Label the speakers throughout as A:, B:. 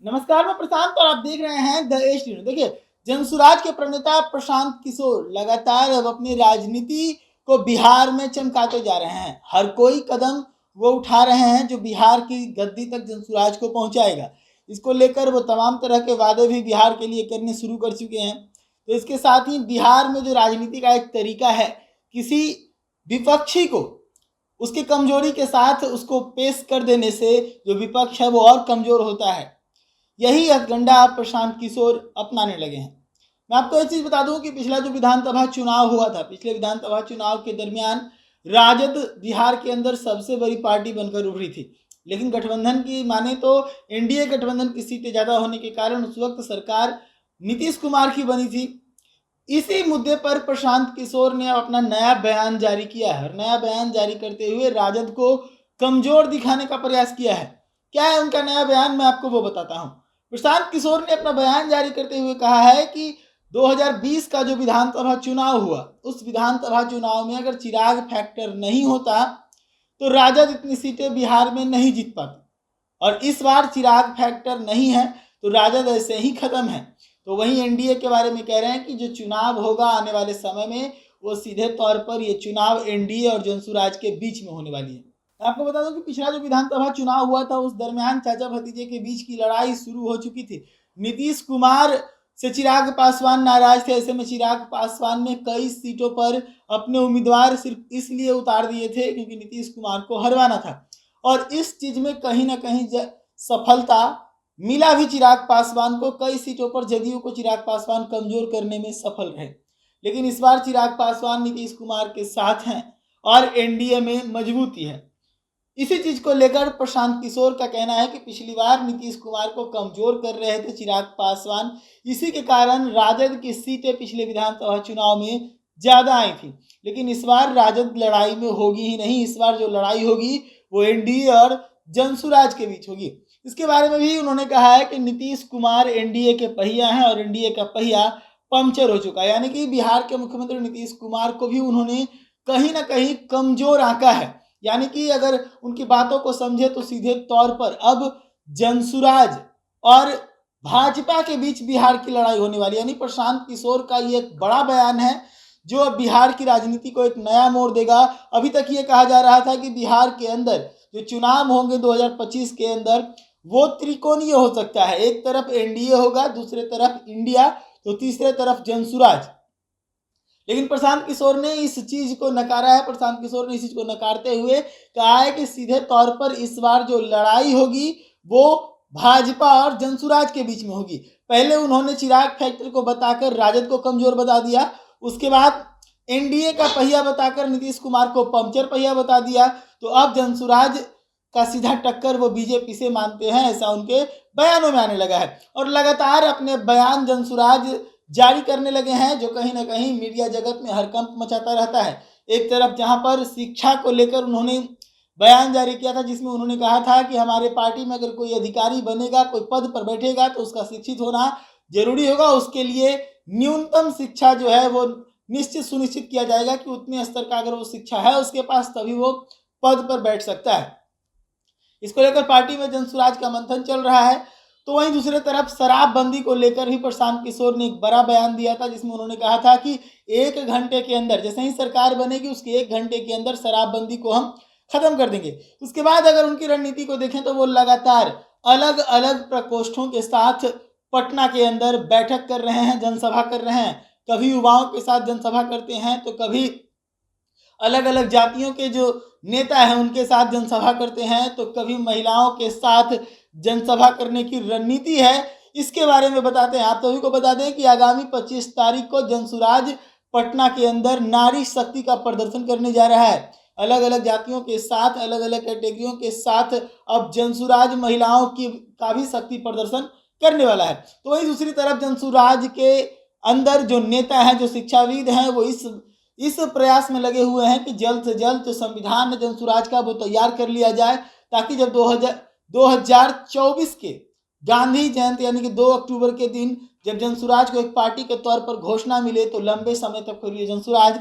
A: नमस्कार, मैं प्रशांत और आप देख रहे हैं द एज न्यूज। देखिए, जनसुराज के प्रणेता प्रशांत किशोर लगातार अब अपनी राजनीति को बिहार में चमकाते जा रहे हैं। हर कोई कदम वो उठा रहे हैं जो बिहार की गद्दी तक जनसुराज को पहुंचाएगा। इसको लेकर वो तमाम तरह के वादे भी बिहार के लिए करने शुरू कर चुके हैं। तो इसके साथ ही बिहार में जो राजनीति का एक तरीका है, किसी विपक्षी को उसकी कमजोरी के साथ उसको पेश कर देने से जो विपक्ष है वो और कमजोर होता है। यही एजेंडा आप प्रशांत किशोर अपनाने लगे हैं। मैं आपको एक चीज बता दूं कि पिछला जो विधानसभा चुनाव हुआ था, पिछले विधानसभा चुनाव के दरमियान राजद बिहार के अंदर सबसे बड़ी पार्टी बनकर उभरी थी। लेकिन गठबंधन की माने तो एनडीए गठबंधन की सीटें ज्यादा होने के कारण उस वक्त सरकार नीतीश कुमार की बनी थी। इसी मुद्दे पर प्रशांत किशोर ने अपना नया बयान जारी किया है और नया बयान जारी करते हुए राजद को कमजोर दिखाने का प्रयास किया है। क्या है उनका नया बयान, मैं आपको वो बताता हूं। प्रशांत किशोर ने अपना बयान जारी करते हुए कहा है कि 2020 का जो विधानसभा चुनाव हुआ, उस विधानसभा चुनाव में अगर चिराग फैक्टर नहीं होता तो राजद इतनी सीटें बिहार में नहीं जीत पाती, और इस बार चिराग फैक्टर नहीं है तो राजद ऐसे ही खत्म है। तो वहीं एनडीए के बारे में कह रहे हैं कि जो चुनाव होगा आने वाले समय में वो सीधे तौर पर ये चुनाव एनडीए और जनसुराज के बीच में होने वाली है। आपको बता दूं कि पिछला जो विधानसभा चुनाव हुआ था उस दरमियान चाचा भतीजे के बीच की लड़ाई शुरू हो चुकी थी। नीतीश कुमार से चिराग पासवान नाराज थे। ऐसे में चिराग पासवान ने कई सीटों पर अपने उम्मीदवार सिर्फ इसलिए उतार दिए थे क्योंकि नीतीश कुमार को हरवाना था, और इस चीज में कहीं ना कहीं सफलता मिला भी चिराग पासवान को। कई सीटों पर जदयू को चिराग पासवान कमजोर करने में सफल रहे। लेकिन इस बार चिराग पासवान नीतीश कुमार के साथ हैं और एनडीए में मजबूती है। इसी चीज को लेकर प्रशांत किशोर का कहना है कि पिछली बार नीतीश कुमार को कमजोर कर रहे थे चिराग पासवान, इसी के कारण राजद की सीटें पिछले विधानसभा चुनाव में ज्यादा आई थी। लेकिन इस बार राजद लड़ाई में होगी ही नहीं। इस बार जो लड़ाई होगी वो एनडीए और जनसुराज के बीच होगी। इसके बारे में भी उन्होंने कहा है कि नीतीश कुमार एनडीए के पहिया हैं और एनडीए का पहिया पंक्चर हो चुका है। यानी कि बिहार के मुख्यमंत्री नीतीश कुमार को भी उन्होंने कहीं ना कहीं कमजोर आंका है। यानी कि अगर उनकी बातों को समझे तो सीधे तौर पर अब जनसुराज और भाजपा के बीच बिहार की लड़ाई होने वाली है। यानी प्रशांत किशोर का ये एक बड़ा बयान है जो अब बिहार की राजनीति को एक नया मोड़ देगा। अभी तक ये कहा जा रहा था कि बिहार के अंदर जो चुनाव होंगे 2025 के अंदर वो त्रिकोणीय हो सकता है। एक तरफ एनडीए होगा, दूसरे तरफ इंडिया, तो तीसरे तरफ जनसुराज। लेकिन प्रशांत किशोर ने इस चीज को नकारा है। प्रशांत किशोर ने इस चीज को नकारते हुए कहा है कि सीधे तौर पर इस बार जो लड़ाई होगी वो भाजपा और जनसुराज के बीच में होगी। पहले उन्होंने चिराग फैक्टर को बताकर राजद को कमजोर बता दिया, उसके बाद एनडीए का पहिया बताकर नीतीश कुमार को पंक्चर पहिया बता दिया। तो अब जनसुराज का सीधा टक्कर वो बीजेपी से मानते हैं, ऐसा उनके बयानों में आने लगा है। और लगातार अपने बयान जनसुराज जारी करने लगे हैं जो कहीं ना कहीं मीडिया जगत में हरकंप मचाता रहता है। एक तरफ जहां पर शिक्षा को लेकर उन्होंने बयान जारी किया था जिसमें उन्होंने कहा था कि हमारे पार्टी में अगर कोई अधिकारी बनेगा, कोई पद पर बैठेगा तो उसका शिक्षित होना जरूरी होगा। उसके लिए न्यूनतम शिक्षा जो है वो निश्चित सुनिश्चित किया जाएगा कि उतने स्तर का अगर वो शिक्षा है उसके पास तभी वो पद पर बैठ सकता है। इसको लेकर पार्टी में जनसुराज का मंथन चल रहा है। तो वहीं दूसरे तरफ शराबबंदी को लेकर भी प्रशांत किशोर ने एक बड़ा बयान दिया था जिसमें उन्होंने कहा था कि 1 घंटे के अंदर, जैसे ही सरकार बनेगी उसके 1 घंटे के अंदर शराबबंदी को हम खत्म कर देंगे। उसके बाद अगर उनकी रणनीति को देखें तो वो लगातार अलग अलग प्रकोष्ठों के साथ पटना के अंदर बैठक कर रहे हैं, जनसभा कर रहे हैं। कभी युवाओं के साथ जनसभा करते हैं तो कभी अलग अलग जातियों के जो नेता हैं उनके साथ जनसभा करते हैं, तो कभी महिलाओं के साथ जनसभा करने की रणनीति है। इसके बारे में बताते हैं। आप सभी को बता दें कि आगामी 25 तारीख को जनसुराज पटना के अंदर नारी शक्ति का प्रदर्शन करने जा रहा है। अलग अलग जातियों के साथ, अलग अलग कैटेगरियों के साथ अब जनसुराज महिलाओं की का भी शक्ति प्रदर्शन करने वाला है। तो वही दूसरी तरफ जनसुराज के अंदर जो नेता हैं, जो शिक्षाविद हैं, वो इस प्रयास में लगे हुए हैं कि जल्द से जल्द जो संविधान है जनसुराज का वो तैयार कर लिया जाए, ताकि जब 2024 के गांधी जयंती यानी कि 2 अक्टूबर के दिन जब जनसुराज को एक पार्टी के तौर पर घोषणा मिले तो लंबे समय तक फिर ये जनसुराज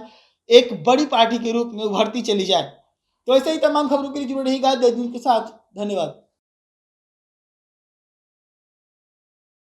A: एक बड़ी पार्टी के रूप में उभरती चली जाए। तो ऐसे ही तमाम खबरों के लिए जुड़े रहिएगा द न्यूज़ के साथ। धन्यवाद।